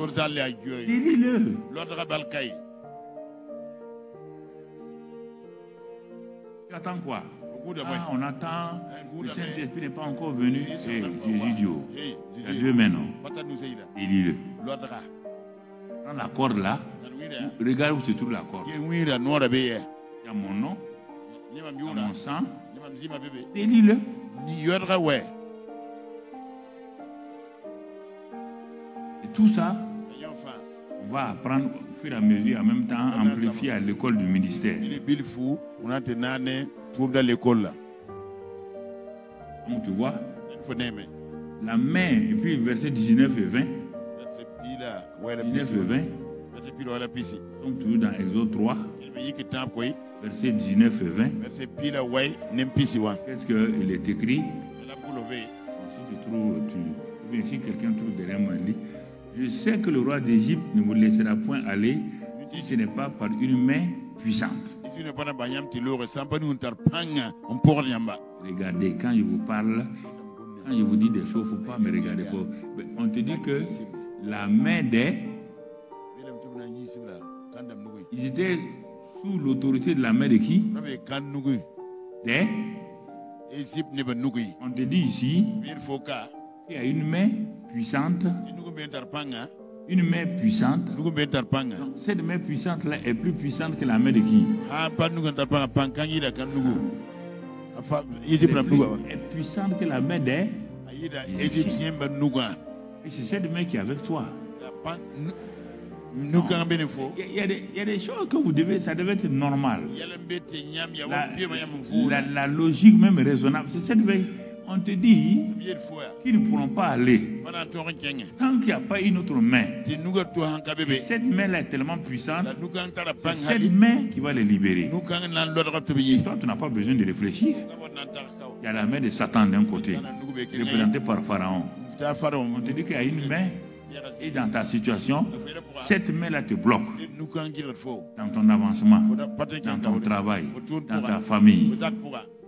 Délie-le. Tu attends quoi? On attend. Le Saint-Esprit n'est pas encore venu. Jésus Dieu. Il y a deux mains, non? Délie-le. Prends la corde là. Regarde où se trouve la corde. Il y a mon nom. Il y a mon sang. Délie-le. Et tout ça, on va apprendre au fur et à mesure, en même temps, amplifier à l'école du ministère. Donc tu vois, la main, et puis verset 19 et 20. 19 et 20. Donc toujours dans Exode 3. Verset 19 et 20. Qu'est-ce qu'il est écrit? Si quelqu'un trouve derrière moi, lit. Je sais que le roi d'Égypte ne vous laissera point aller si ce n'est pas par une main puissante. Regardez, quand je vous parle, quand je vous dis des choses, il ne faut pas me regarder. On te dit que la main des... Ils étaient sous l'autorité de la main de qui? Des... On te dit ici qu'il y a une main puissante. Une main puissante. Donc, cette main puissante-là est plus puissante que la main de qui? Est puissante que la main des Égyptiens. Et c'est cette main qui est avec toi. Il y a des choses que vous devez, ça devait être normal. La logique même raisonnable, c'est cette main. On te dit qu'ils ne pourront pas aller tant qu'il n'y a pas une autre main. Et cette main-là est tellement puissante, c'est cette main qui va les libérer. Et toi, tu n'as pas besoin de réfléchir. Il y a la main de Satan d'un côté, représentée par Pharaon. On te dit qu'il y a une main, et dans ta situation, cette main-là te bloque dans ton avancement, dans ton travail, dans ta famille.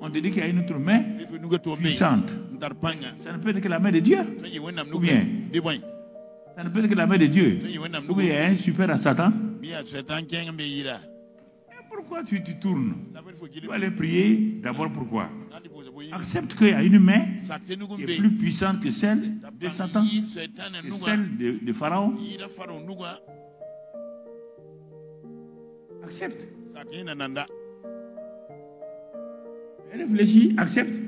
On te dit qu'il y a une autre main puissante. Ça ne peut être que la main de Dieu. Ou bien, ça ne peut être que la main de Dieu. Ou bien, il y a un super à Satan. Et pourquoi tu tournes? Tu vas aller prier. D'abord, pourquoi? Accepte qu'il y a une main qui est plus puissante que celle de Satan, que celle de Pharaon. Accepte. Réfléchis, accepte. Tu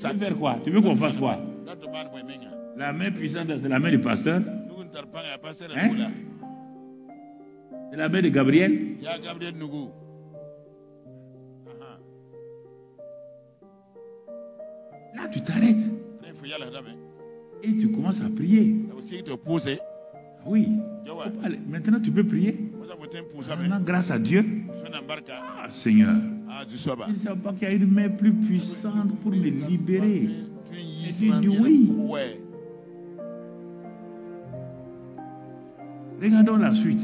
veux faire quoi? Tu veux qu'on fasse quoi? La main puissante, c'est la main du pasteur. Hein? C'est la main de Gabriel. Là, tu t'arrêtes. Et tu commences à prier. Oui. Maintenant, tu peux prier. Maintenant, grâce à Dieu. Ah, Seigneur. Ils ne savent pas qu'il y a une main plus puissante pour me libérer. Et tu dis oui. Regardons la suite.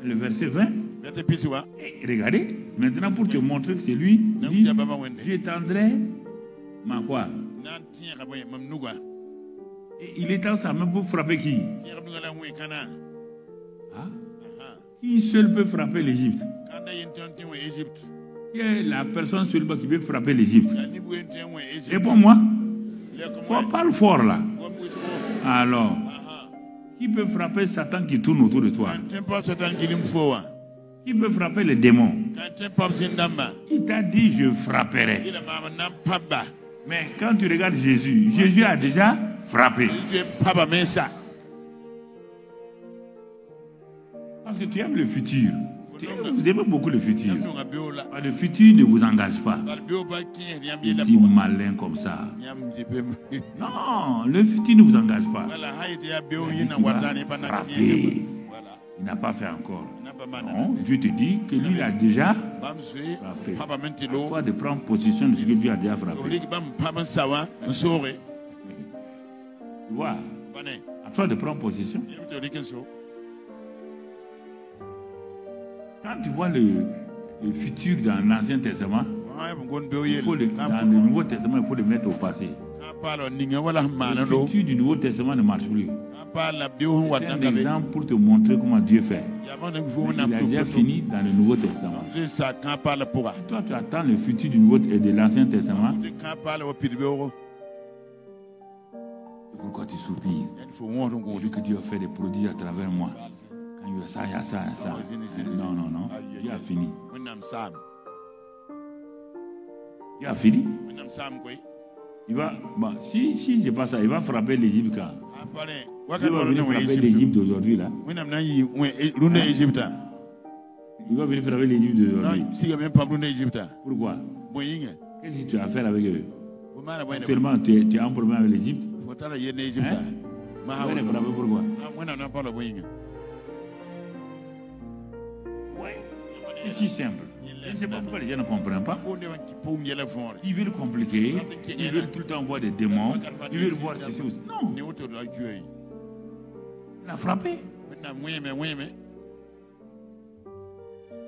Le verset 20. Et regardez. Maintenant, pour te montrer que c'est lui, il dit, j'étendrai ma quoi? Et il étend sa main pour frapper qui? Ah? Qui seul peut frapper l'Égypte? Qui est la personne seulement qui peut frapper l'Égypte? Réponds-moi. Parle fort là. Alors, qui peut frapper Satan qui tourne autour de toi? Qui peut frapper les démons? Il t'a dit je frapperai. Mais quand tu regardes Jésus, Jésus a déjà frappé. Parce que tu aimes le futur. Vous aimez beaucoup le futur. Le futur ne vous engage pas. Il dit malin comme ça. Non, le futur ne vous engage pas. Il va frapper. Il n'a pas fait encore. Non, Dieu te dit que lui a déjà frappé. À toi de prendre position de ce que Dieu a déjà frappé. Tu vois, à toi de prendre position. Quand tu vois le futur dans l'Ancien Testament, dans le Nouveau Testament, il faut le mettre au passé. Le futur du Nouveau Testament ne marche plus. C'est un exemple pour te montrer comment Dieu fait. Il a déjà fini dans le Nouveau Testament. Toi, tu attends le futur du Nouveau et de l'Ancien Testament. Pourquoi tu soupires? Vu que Dieu a fait des prodiges à travers moi. Quand il y a ça, il y a ça, il y a ça. Non, non, non. Dieu a fini. Dieu a fini. Il va, bon, si c'est pas ça, il va frapper l'Égypte quand? Il va venir frapper l'Égypte d'aujourd'hui là. Il va venir frapper l'Égypte d'aujourd'hui. Pourquoi? Qu'est-ce que tu as à faire avec eux? Actuellement, tu es en problème avec l'Égypte. Hein? Tu vas les frapper pourquoi? C'est si simple. Je ne sais pas pourquoi les gens ne comprennent pas. Ils veulent compliquer. Ils veulent tout le temps voir des démons. Ils veulent voir ceci aussi. Non. Il a frappé.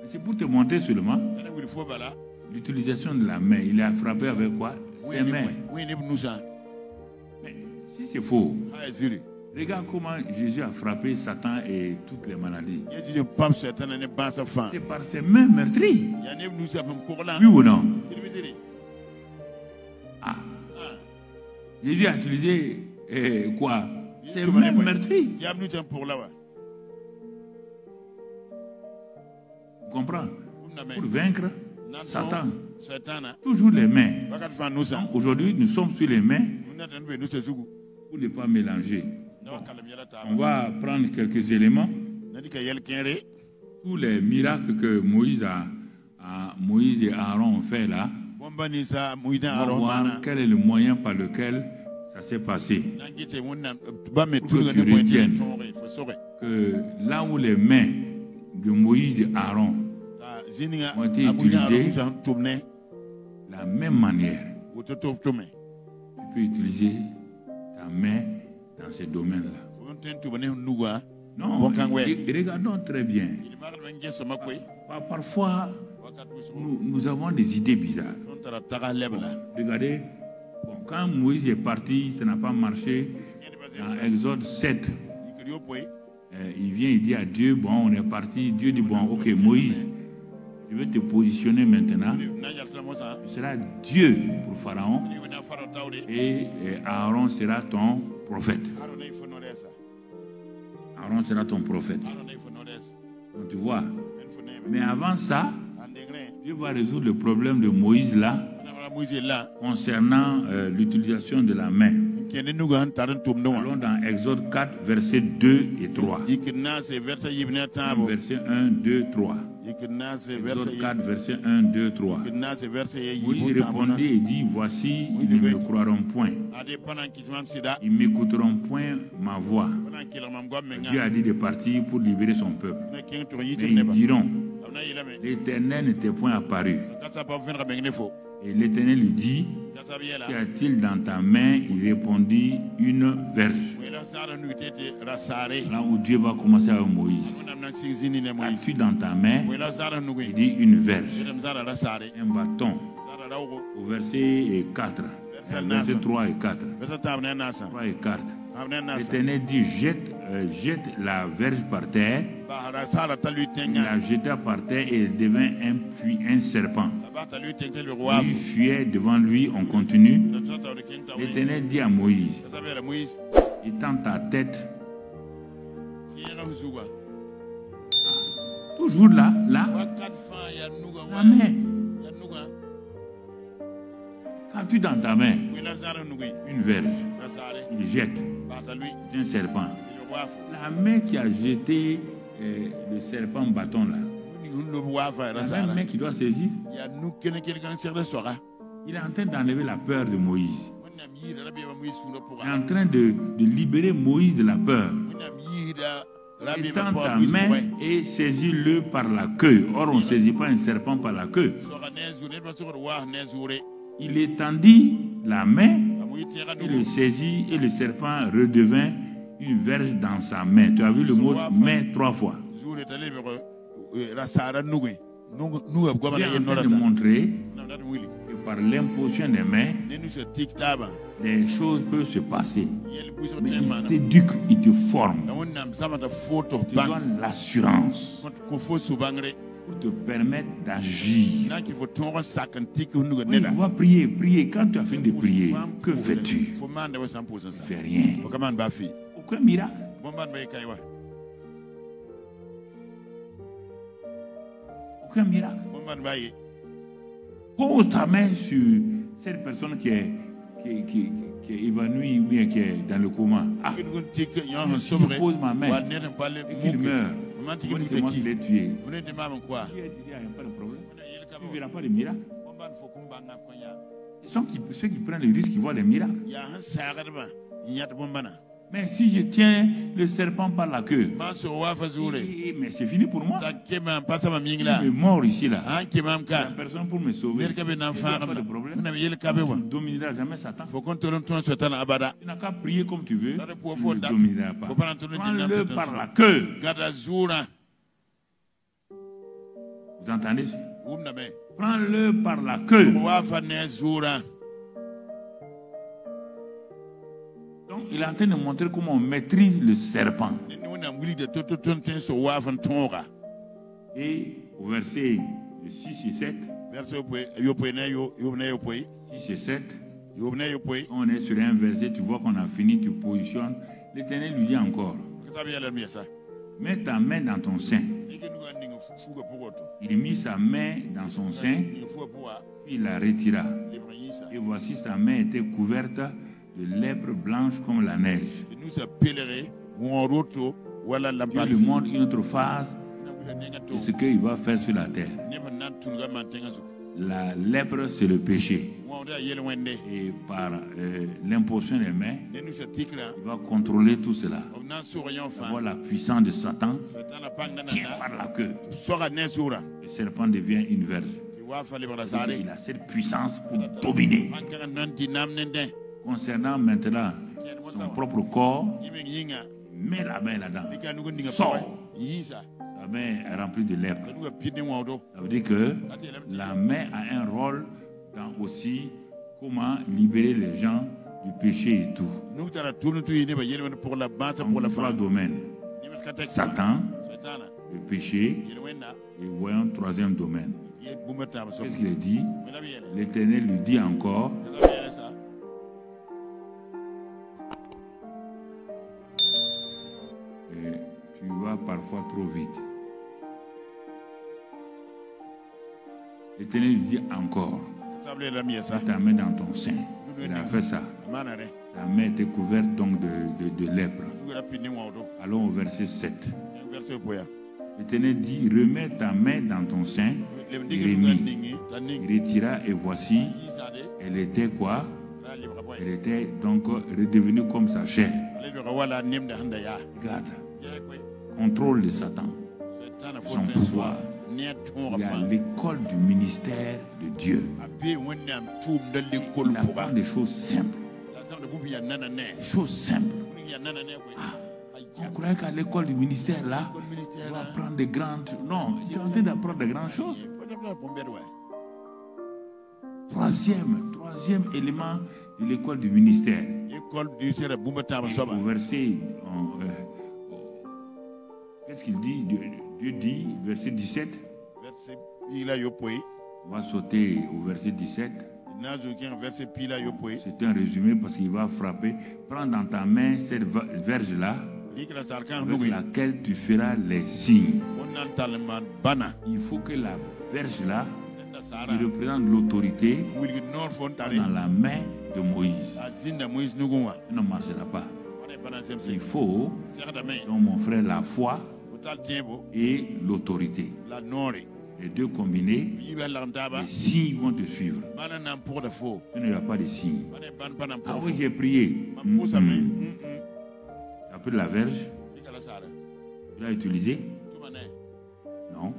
C'est pour te montrer seulement l'utilisation de la main. Il a frappé avec quoi? Ses mains. Mais si c'est faux, regarde comment Jésus a frappé Satan et toutes les maladies. C'est par ses mains meurtries. Oui ou non? Ah. Jésus a utilisé quoi? Ses mains meurtries. Vous comprenez? Pour vaincre Satan. Toujours les mains. Aujourd'hui, nous sommes sur les mains pour ne pas mélanger. On va prendre quelques éléments. Tous les miracles que Moïse et Aaron ont fait là. On va voir quel est le moyen par lequel ça s'est passé. Pour que tu retiennes que là où les mains de Moïse et Aaron ont été utilisées, la même manière, tu peux utiliser ta main dans ces domaines-là. Non, regardons très bien. Parfois, nous avons des idées bizarres. Regardez, quand Moïse est parti, ça n'a pas marché. Dans Exode 7, il vient, il dit à Dieu, bon, on est parti. Dieu dit, bon, ok, Moïse, je vais te positionner maintenant. Tu seras Dieu pour Pharaon et Aaron sera ton prophète. Aaron sera ton prophète. Donc tu vois. Mais avant ça, Dieu va résoudre le problème de Moïse là, concernant l'utilisation de la main. Allons dans Exode 4, versets 2 et 3. Verset 1, 2, 3. Exode 4, verset 1, 2, 3. Moïse répondit et dit, voici, ils ne me croiront point. Ils n'écouteront point ma voix. Dieu a dit de partir pour libérer son peuple. Mais ils diront, l'Éternel n'était point apparu. Et l'Éternel lui dit, qu'y a-t-il dans ta main? Il répondit, une verge. Là où Dieu va commencer avec Moïse. As-tu dans ta main? Il dit une verge. Un bâton. Au verset 4. Verset 3 et 4. 3 et 4. L'Éternel dit, jette la verge par terre. Il la jeta par terre et elle devint un serpent. Il fuyait devant lui, on continue. L'Éternel dit à Moïse, étends ta tête. Toujours là, la main. Quand tu dans ta main une verge, il jette. C'est un serpent. La main qui a jeté le serpent bâton là, la main qui doit saisir, il est en train d'enlever la peur de Moïse. Il est en train de libérer Moïse de la peur. Étends ta main et saisis-le par la queue. Or, on ne saisit pas un serpent par la queue. Il étendit la main, il le saisit et le serpent redevint une verge dans sa main. Tu as vu le mot main 3 fois. Il est en train de montrer que par l'imposition des mains, des choses peuvent se passer. Mais il t'éduque, il te forme. Il te donne l'assurance pour te permettre d'agir. Oui, on va prier, prier. Quand tu as fini de prier, que fais-tu? Tu ne fais rien. Aucun miracle. Aucun miracle. Pose ta main sur cette personne qui est évanouie ou bien qui est dans le coma. Ah, si je pose ma main et qu'il meurt, c'est moi qui l'ai tué. Il n'y a pas de problème. Tu ne verras pas de miracle. Ceux qui prennent le risque, ils voient des miracles. Mais si je tiens le serpent par la queue, mais c'est fini pour moi. Il est mort ici là. Il n'y a personne pour me sauver. Il n'y a pas de problème. Tu ne domineras jamais Satan. Tu n'as qu'à prier comme tu veux. Tu ne le domineras pas. Prends-le par la queue. Vous entendez? Prends-le par la queue. Donc, il est en train de montrer comment on maîtrise le serpent. Et au verset 6 et 7, 6 et 7, on est sur un verset, tu vois qu'on a fini, tu positionnes. L'Éternel lui dit encore, mets ta main dans ton sein. Il mit sa main dans son sein, puis il la retira. Et voici sa main était couverte de lèpre blanche comme la neige. Dieu lui montre une autre phase de ce qu'il va faire sur la terre. La lèpre, c'est le péché. Et par l'imposition des mains, il va contrôler tout cela. Avoir la puissance de Satan, tient par la queue. Le serpent devient une verge. Il a cette puissance pour dominer. Concernant maintenant son propre corps, mets la main là-dedans. Sors. La main est remplie de lèpre. Ça veut dire que la main a un rôle dans aussi comment libérer les gens du péché et tout. Dans 3 domaines. Satan, le péché, et voyons 3e domaine. Qu'est-ce qu'il a dit? L'Éternel lui dit encore, tu vas parfois trop vite. L'Éternel lui dit encore, mets ta main dans ton sein. Il a fait ça. Sa main était couverte donc de lèpre. Allons au verset 7. L'Éternel dit, remets ta main dans ton sein. Il remit. Il retira et voici, elle était quoi? Elle était donc redevenue comme sa chair. Regarde. Contrôle de Satan. Son pouvoir. Il y a l'école du ministère de Dieu. Il apprend des choses simples. Des choses simples. Ah, on croyait qu'à l'école du ministère, là, on va apprendre des grandes... Non, il est en train d'apprendre des grandes choses. Troisième élément de l'école du ministère. Au verset... Qu'est-ce qu'il dit? Dieu dit, verset 17. On va sauter au verset 17. C'est un résumé parce qu'il va frapper. Prends dans ta main cette verge-là avec laquelle tu feras les signes. Il faut que la verge-là qui représente l'autorité dans la main de Moïse. Elle ne marchera pas. Il faut, donc mon frère, la foi et l'autorité. Les deux combinés, les signes vont te suivre. Il n'y a pas de signes. Ah oui, j'ai prié. Tu as pris la verge. Tu l'as utilisé? Non.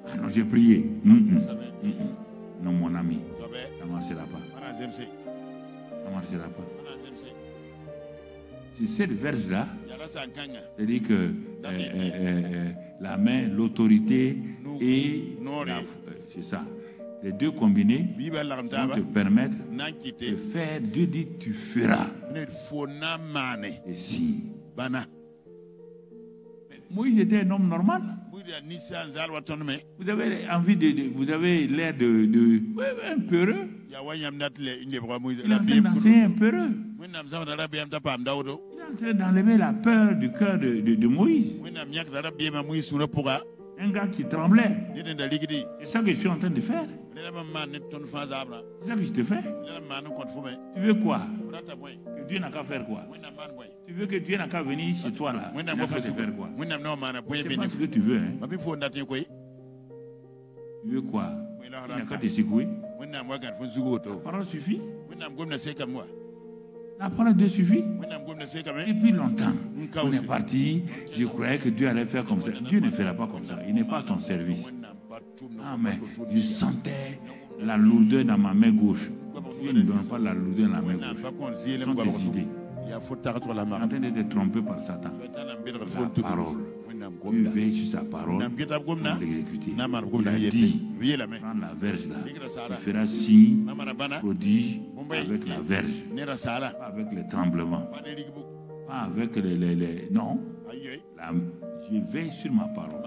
Ah non, j'ai prié. Non, mon ami. Ça ne marchera pas. Ça ne marchera pas. C'est cette verge-là, c'est-à-dire que la main, l'autorité et c'est ça. Les deux combinés vont te permettre de faire, Dieu dit, tu feras des signes. Moïse était un homme normal. Vous avez envie vous avez l'air un peureux. Il est en train d'enseigner un peureux. Il est en train d'enlever la peur du cœur de Moïse. Un gars qui tremblait. C'est ça que je suis en train de faire. C'est ça que je te fais. Tu veux quoi? Que Dieu n'a qu'à faire quoi? Tu veux que Dieu n'a qu'à venir chez toi là? Il n'a qu'à te faire quoi? C'est pas ce que tu veux. Hein? Tu veux quoi? Il n'a qu'à te secouer. La parole suffit. La parole de suffit. Depuis longtemps, on est parti. Je croyais que Dieu allait faire comme ça. Dieu ne fera pas comme ça. Il n'est pas à ton service. Ah, mais je sentais la lourdeur dans ma main gauche. Dieu ne donne pas la lourdeur dans la main gauche. Ce sont tes idées. Tu es en train de te tromper par Satan. La parole. Tu veilles sur sa parole pour l'exécuter. Il a dit, prends la verge là. Tu feras signe, prodige avec la verge. Pas avec les tremblements. Pas avec les non. Je veille sur ma parole.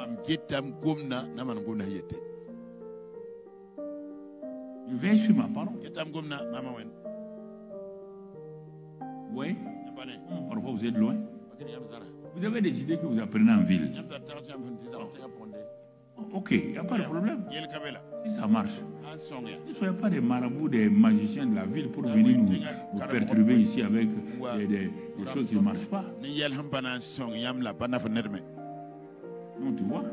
Je veille sur ma parole. Oui. Parfois vous êtes loin. Vous avez des idées que vous apprenez en ville. Ok, il n'y a pas de problème. Si ça marche, ne soyez pas des marabouts, des magiciens de la ville pour venir nous perturber ici avec des choses qui ne marchent pas. Non, tu vois.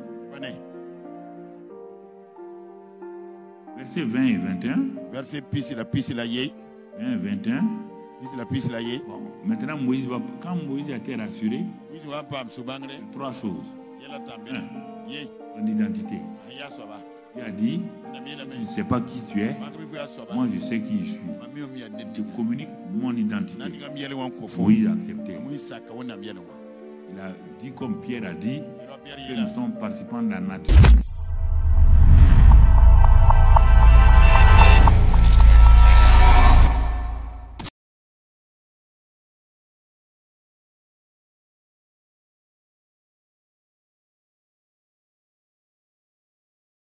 Versets 20 et 21. Verset pisse la yé. 20 et 21. Bon, maintenant, quand Moïse a été rassuré, trois choses. Ton identité. Il a dit, tu ne sais pas qui tu es, moi je sais qui je suis. Je communique mon identité. Moïse a accepté. Il a dit comme Pierre a dit, que nous sommes participants de la nature.